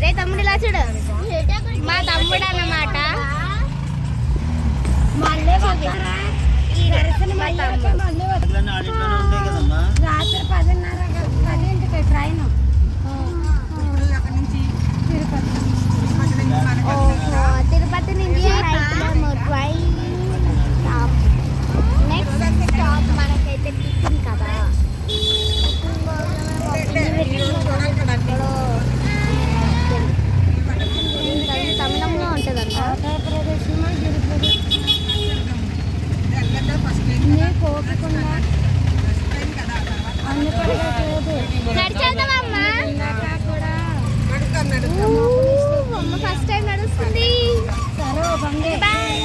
రే తమ్ముడు ఇలా చూడు, మా తమ్ముడు అన్నమాట. రాత్రి 10:30 ట్రైన్ తిరుపతి నుంచి నెక్స్ట్ స్టాప్ మనకైతే టిఫిన్ కదా. తమిళంలో ఉంటుందంట. నడిచేద్దామమ్మా, అమ్మ ఫస్ట్ టైం నడుస్తుంది. సరే బాయ్.